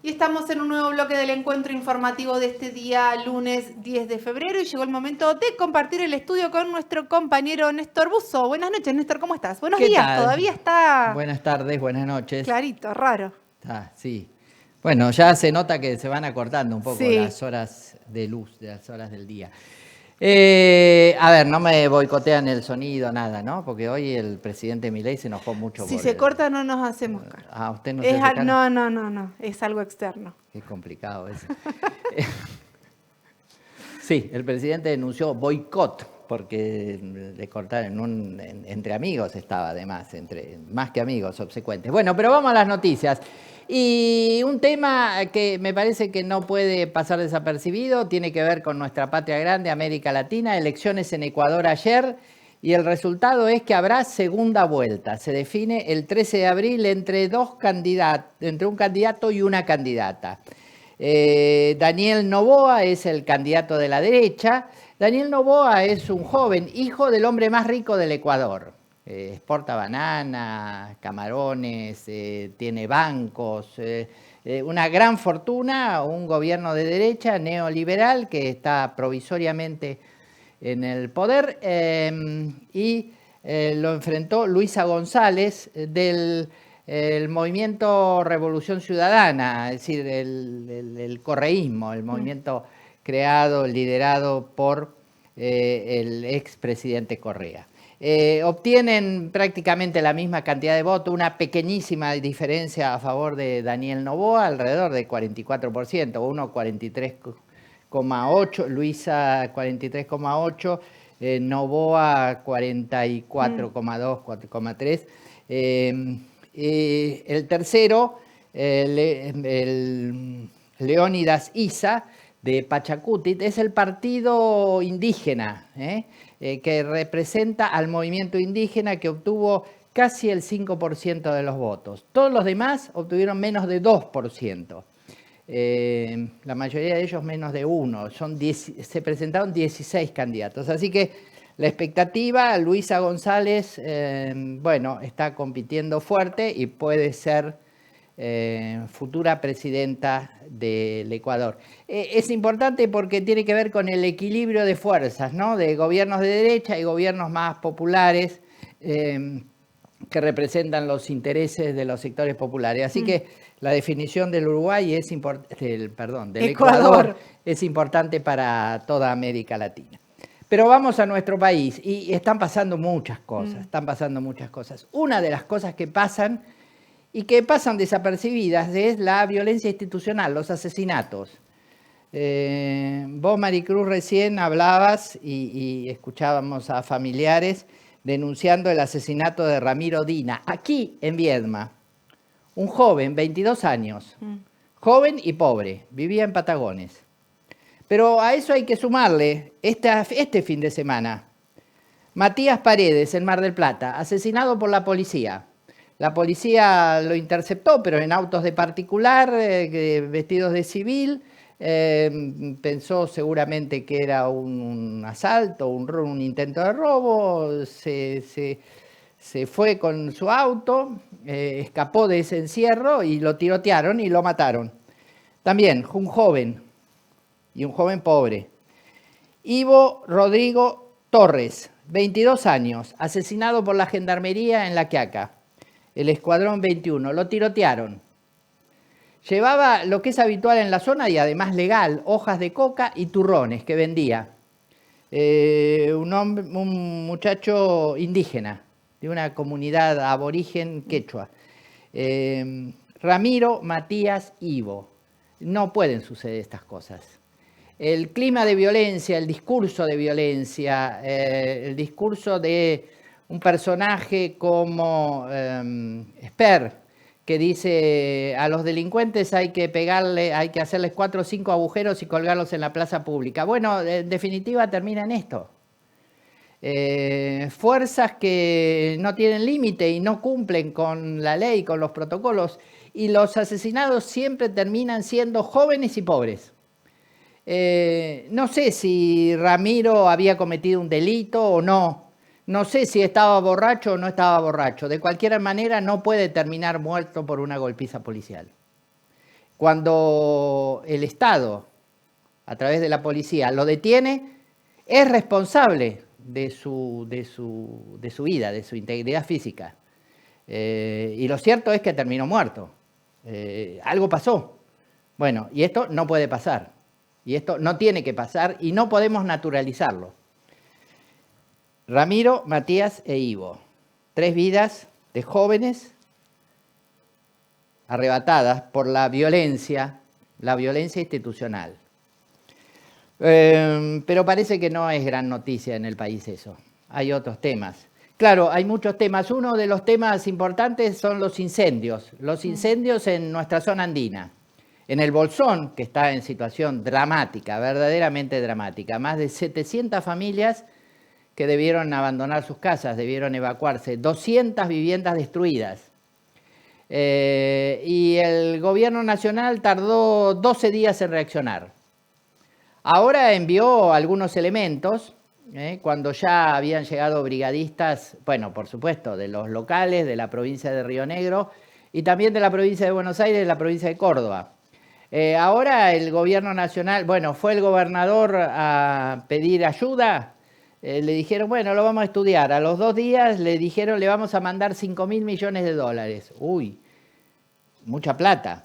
Y estamos en un nuevo bloque del encuentro informativo de este día, lunes 10 de febrero, y llegó el momento de compartir el estudio con nuestro compañero Néstor Busso. Buenas noches, Néstor, ¿cómo estás? Buenos ¿Qué días, tal? todavía está Buenas tardes, buenas noches. clarito, raro. Sí. Bueno, ya se nota que se van acortando un poco Sí. las horas de luz, de las horas del día. A ver, no me boicotean el sonido, nada, ¿no? Porque hoy el presidente Milei se enojó mucho Si por se corta no nos hacemos cargo. ¿usted no se hace cargo? No, es algo externo. Qué complicado eso. Sí, el presidente denunció boicot porque le cortaron entre amigos estaba además, más que amigos, obsecuentes. Bueno, pero vamos a las noticias. Y un tema que me parece que no puede pasar desapercibido tiene que ver con nuestra patria grande, América Latina, elecciones en Ecuador ayer, y el resultado es que habrá segunda vuelta. Se define el 13 de abril entre un candidato y una candidata. Daniel Noboa es el candidato de la derecha. Daniel Noboa es un joven, hijo del hombre más rico del Ecuador. Exporta banana, camarones, tiene bancos, una gran fortuna, un gobierno de derecha neoliberal que está provisoriamente en el poder, y lo enfrentó Luisa González del movimiento Revolución Ciudadana, es decir, el correísmo, el movimiento creado, liderado por el expresidente Correa. Obtienen prácticamente la misma cantidad de votos, una pequeñísima diferencia a favor de Daniel Noboa, alrededor del 44%, uno 43,8%, Luisa 43,8%, Noboa 44,2%, 4,3%. El tercero, Leónidas Issa, de Pachacuti, es el partido indígena, que representa al movimiento indígena, que obtuvo casi el 5% de los votos. Todos los demás obtuvieron menos de 2%. La mayoría de ellos menos de 1%. Se presentaron 16 candidatos. Así que la expectativa, Luisa González, bueno, está compitiendo fuerte y puede ser futura presidenta del Ecuador. Es importante porque tiene que ver con el equilibrio de fuerzas, ¿no? De gobiernos de derecha y gobiernos más populares, que representan los intereses de los sectores populares. Así que la definición del Uruguay del Ecuador es importante para toda América Latina. Pero vamos a nuestro país y están pasando muchas cosas, Una de las cosas que pasan y que pasan desapercibidas es la violencia institucional, los asesinatos. Vos, Maricruz, recién hablabas y escuchábamos a familiares denunciando el asesinato de Ramiro Dina, aquí en Viedma. Un joven, 22 años, joven y pobre, vivía en Patagones. Pero a eso hay que sumarle este fin de semana, Matías Paredes, en Mar del Plata, asesinado por la policía. La policía lo interceptó, pero en autos de particular, vestidos de civil. Pensó seguramente que era un asalto, un intento de robo. Se fue con su auto, escapó de ese encierro y lo tirotearon y lo mataron. También un joven, y un joven pobre. Ivo Rodrigo Torres, 22 años, asesinado por la Gendarmería en La Quiaca. El Escuadrón 21, lo tirotearon. Llevaba lo que es habitual en la zona y además legal, hojas de coca y turrones que vendía. Un muchacho indígena, de una comunidad aborigen quechua. Ramiro, Matías, Ivo. No pueden suceder estas cosas. El clima de violencia, el discurso de violencia, el discurso de un personaje como Esper, que dice a los delincuentes hay que hacerles 4 o 5 agujeros y colgarlos en la plaza pública. Bueno, en definitiva termina en esto. Fuerzas que no tienen límite y no cumplen con la ley, con los protocolos, y los asesinados siempre terminan siendo jóvenes y pobres. No sé si Ramiro había cometido un delito o no. No sé si estaba borracho o no estaba borracho. De cualquier manera, no puede terminar muerto por una golpiza policial. cuando el Estado, a través de la policía, lo detiene, es responsable de su vida, de su integridad física. Y lo cierto es que terminó muerto. Algo pasó. Bueno, y esto no puede pasar. Y esto no tiene que pasar y no podemos naturalizarlo. Ramiro, Matías e Ivo. 3 vidas de jóvenes arrebatadas por la violencia institucional. Pero parece que no es gran noticia en el país eso. Hay otros temas. Claro, hay muchos temas. Uno de los temas importantes son los incendios en nuestra zona andina. En el Bolsón, que está en situación dramática, verdaderamente dramática, más de 700 familias que debieron abandonar sus casas, debieron evacuarse, 200 viviendas destruidas. Y el gobierno nacional tardó 12 días en reaccionar. Ahora envió algunos elementos, cuando ya habían llegado brigadistas, bueno, por supuesto, de los locales, de la provincia de Río Negro y también de la provincia de Buenos Aires y de la provincia de Córdoba. Ahora el gobierno nacional, bueno, fue el gobernador a pedir ayuda, le dijeron, bueno, lo vamos a estudiar. A los 2 días le dijeron, le vamos a mandar 5.000 millones de dólares. Uy, mucha plata.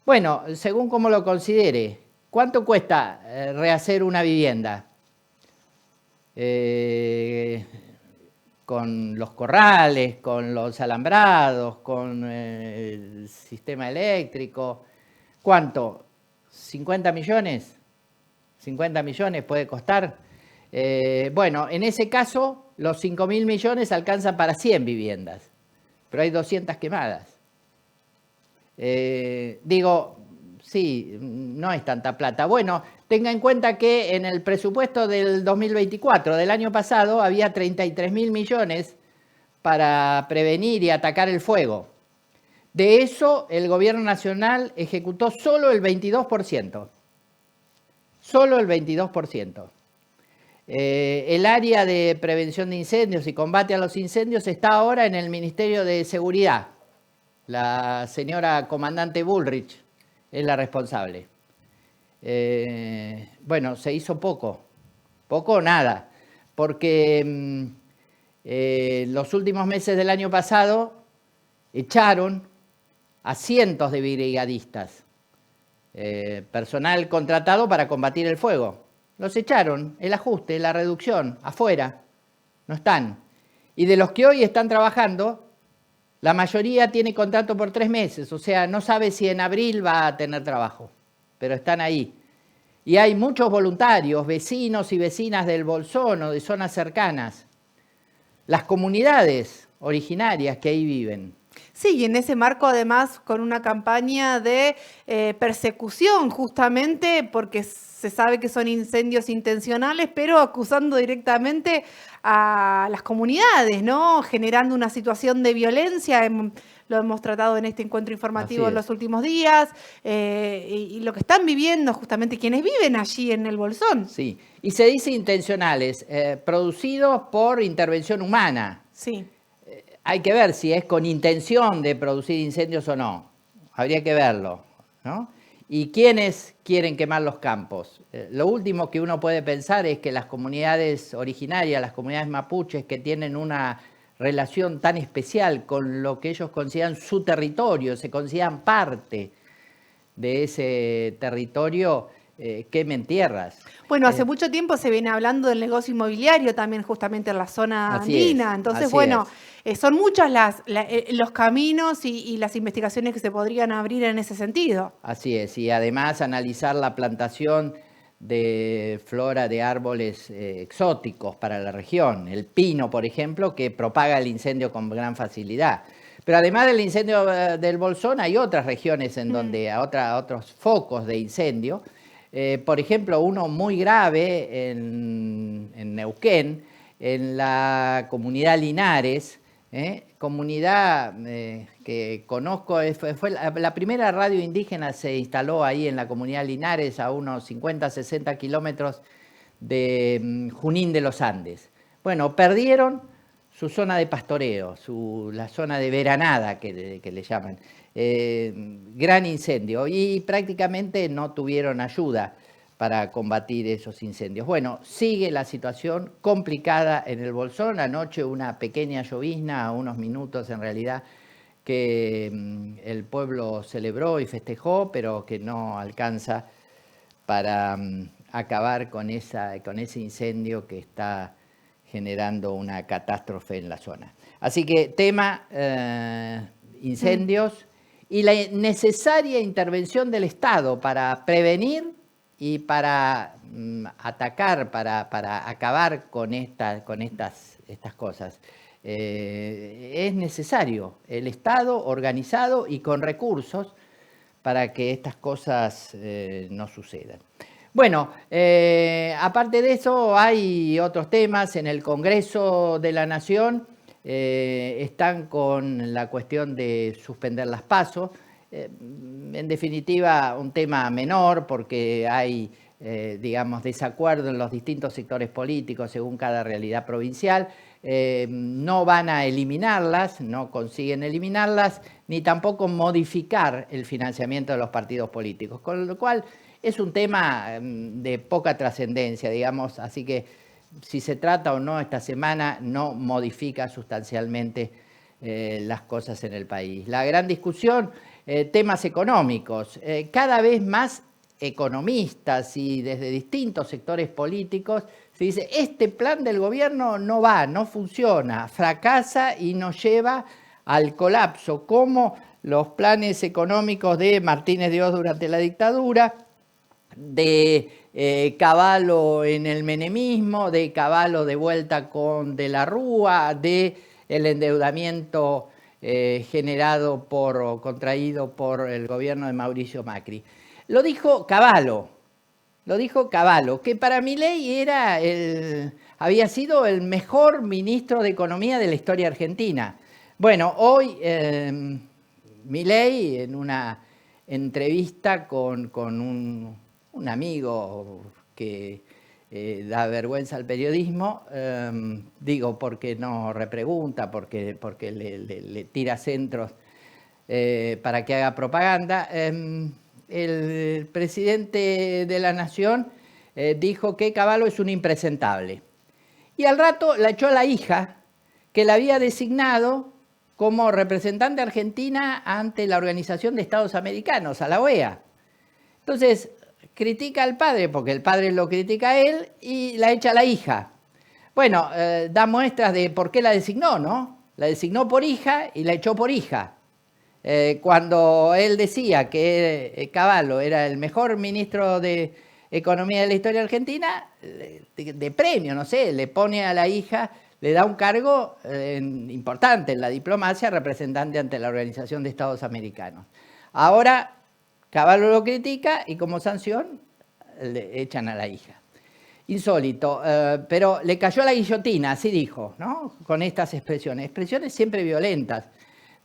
Bueno, según como lo considere, ¿cuánto cuesta rehacer una vivienda? Con los corrales, con los alambrados, con el sistema eléctrico. ¿Cuánto? ¿50 millones? ¿50 millones puede costar? Bueno, en ese caso, los 5.000 millones alcanzan para 100 viviendas, pero hay 200 quemadas. Digo, sí, no es tanta plata. Bueno, tenga en cuenta que en el presupuesto del 2024, del año pasado, había 33.000 millones para prevenir y atacar el fuego. De eso, el gobierno nacional ejecutó solo el 22%. Solo el 22%. El área de prevención de incendios y combate a los incendios está ahora en el Ministerio de Seguridad. La señora comandante Bullrich es la responsable. Bueno, se hizo poco o nada, porque los últimos meses del año pasado echaron a cientos de brigadistas, personal contratado para combatir el fuego. Los echaron, el ajuste, la reducción, afuera, no están. Y de los que hoy están trabajando, la mayoría tiene contrato por 3 meses, o sea, no sabe si en abril va a tener trabajo, pero están ahí. Y hay muchos voluntarios, vecinos y vecinas del Bolsón o de zonas cercanas, las comunidades originarias que ahí viven. Sí, y en ese marco además con una campaña de persecución justamente porque se sabe que son incendios intencionales, pero acusando directamente a las comunidades, ¿no? Generando una situación de violencia. Lo hemos tratado en este encuentro informativo en los últimos días, y lo que están viviendo justamente quienes viven allí en el Bolsón. Sí, y se dice intencionales, producidos por intervención humana. Sí. Hay que ver si es con intención de producir incendios o no. Habría que verlo, ¿no? ¿Y quiénes quieren quemar los campos? Lo último que uno puede pensar es que las comunidades originarias, las comunidades mapuches que tienen una relación tan especial con lo que ellos consideran su territorio, se consideran parte de ese territorio, quemen tierras. Bueno, hace mucho tiempo se viene hablando del negocio inmobiliario también justamente en la zona andina. Entonces, bueno, son muchos los caminos y las investigaciones que se podrían abrir en ese sentido. Así es, y además analizar la plantación de flora de árboles exóticos para la región. El pino, por ejemplo, que propaga el incendio con gran facilidad. Pero además del incendio del Bolsón, hay otras regiones en donde, otros focos de incendio. Por ejemplo, uno muy grave en Neuquén, en la comunidad Linares, comunidad que conozco, fue la primera radio indígena se instaló ahí en la comunidad Linares, a unos 50, 60 kilómetros de Junín de los Andes. Bueno, perdieron su zona de pastoreo, la zona de veranada que le llaman. Gran incendio y prácticamente no tuvieron ayuda para combatir esos incendios. Bueno, sigue la situación complicada en el Bolsón. Anoche una pequeña llovizna, a unos minutos en realidad, que el pueblo celebró y festejó, pero que no alcanza para acabar con ese incendio que está generando una catástrofe en la zona. Así que tema incendios y la necesaria intervención del Estado para prevenir y para atacar, para acabar con estas cosas. Es necesario el Estado organizado y con recursos para que estas cosas no sucedan. Bueno, aparte de eso hay otros temas. En el Congreso de la Nación están con la cuestión de suspender las PASO. En definitiva, un tema menor porque hay, digamos, desacuerdo en los distintos sectores políticos según cada realidad provincial. No van a eliminarlas, no consiguen eliminarlas, ni tampoco modificar el financiamiento de los partidos políticos, con lo cual es un tema de poca trascendencia, digamos, así que si se trata o no esta semana, no modifica sustancialmente las cosas en el país. La gran discusión, temas económicos, cada vez más economistas y desde distintos sectores políticos se dice, este plan del gobierno no va, no funciona, fracasa y nos lleva al colapso, como los planes económicos de Martínez de Oz durante la dictadura, de Cavallo en el menemismo, de Cavallo de vuelta con De la Rúa, de el endeudamiento contraído por el gobierno de Mauricio Macri. Lo dijo Cavallo, que para Milei había sido el mejor ministro de Economía de la historia argentina. Bueno, hoy Milei en una entrevista con un amigo que da vergüenza al periodismo, digo porque no repregunta, porque le tira centros para que haga propaganda. El presidente de la Nación dijo que Cavallo es un impresentable. Y al rato la echó a la hija, que la había designado como representante argentina ante la Organización de Estados Americanos, a la OEA. Entonces, critica al padre, porque el padre lo critica a él, y la echa a la hija. Bueno, da muestras de por qué la designó, ¿no? La designó por hija y la echó por hija. Cuando él decía que Cavallo era el mejor ministro de Economía de la historia argentina, de premio, no sé, le pone a la hija, le da un cargo importante en la diplomacia, representante ante la Organización de Estados Americanos. Ahora Cavallo lo critica y como sanción le echan a la hija. Insólito, pero le cayó la guillotina, así dijo, ¿no? Con estas expresiones siempre violentas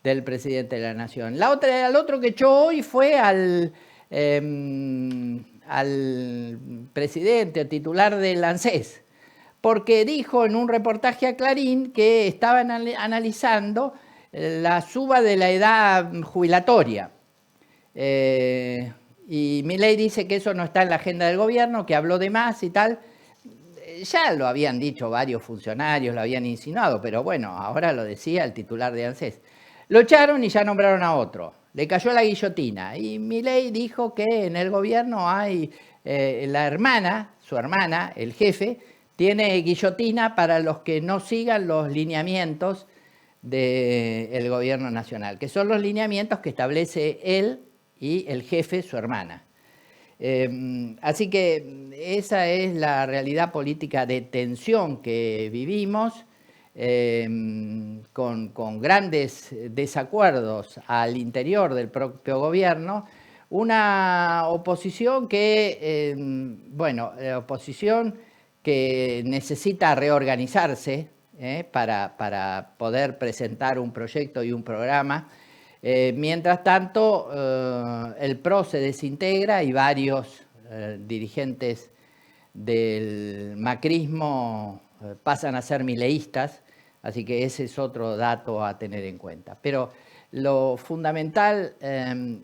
del presidente de la Nación. El otro que echó hoy fue al presidente o titular del ANSES, porque dijo en un reportaje a Clarín que estaban analizando la suba de la edad jubilatoria. Y Milei dice que eso no está en la agenda del gobierno, que habló de más y tal. Ya lo habían dicho varios funcionarios, lo habían insinuado, pero bueno, ahora lo decía el titular de ANSES. Lo echaron y ya nombraron a otro. Le cayó la guillotina. Y Milei dijo que en el gobierno hay su hermana, el jefe, tiene guillotina para los que no sigan los lineamientos del gobierno nacional, que son los lineamientos que establece él y el jefe, su hermana. Así que esa es la realidad política de tensión que vivimos, con grandes desacuerdos al interior del propio gobierno, una oposición oposición que necesita reorganizarse para poder presentar un proyecto y un programa. Mientras tanto, el PRO se desintegra y varios dirigentes del macrismo pasan a ser mileístas, Así que ese es otro dato a tener en cuenta. Pero lo fundamental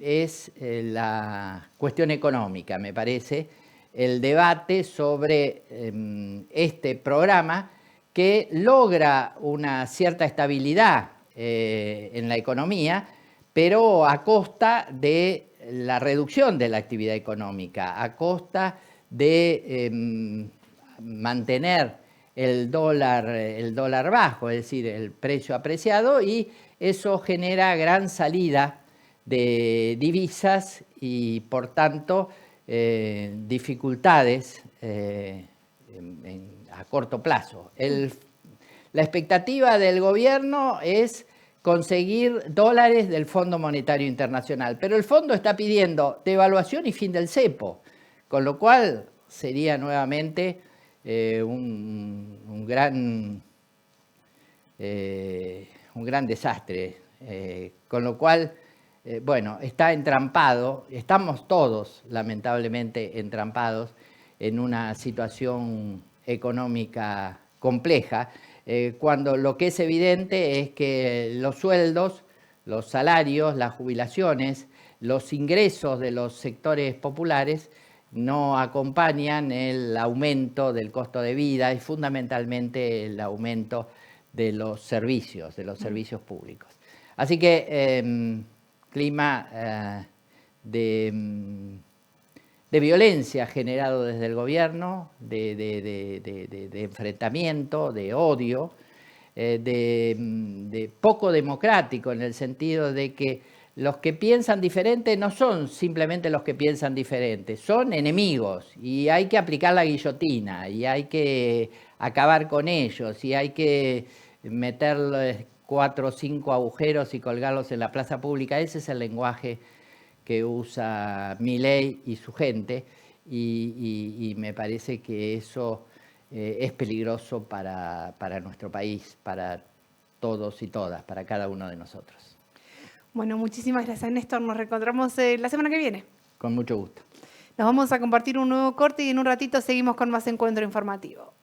es la cuestión económica, me parece, el debate sobre este programa que logra una cierta estabilidad en la economía, pero a costa de la reducción de la actividad económica, a costa de mantener el dólar bajo, es decir, el precio apreciado, y eso genera gran salida de divisas y, por tanto, dificultades a corto plazo. La expectativa del gobierno es conseguir dólares del Fondo Monetario Internacional, pero el fondo está pidiendo devaluación y fin del cepo, con lo cual sería nuevamente un gran desastre, con lo cual, bueno, está entrampado, estamos todos lamentablemente entrampados en una situación económica compleja, cuando lo que es evidente es que los sueldos, los salarios, las jubilaciones, los ingresos de los sectores populares no acompañan el aumento del costo de vida y fundamentalmente el aumento de los servicios públicos. Así que clima de violencia generado desde el gobierno, de enfrentamiento, de odio, de poco democrático, en el sentido de que los que piensan diferente no son simplemente los que piensan diferente, son enemigos y hay que aplicar la guillotina y hay que acabar con ellos y hay que meterles 4 o 5 agujeros y colgarlos en la plaza pública. Ese es el lenguaje que usa Milei y su gente, y me parece que eso es peligroso para nuestro país, para todos y todas, para cada uno de nosotros. Bueno, muchísimas gracias, Néstor. Nos reencontramos la semana que viene. Con mucho gusto. Nos vamos a compartir un nuevo corte y en un ratito seguimos con más encuentro informativo.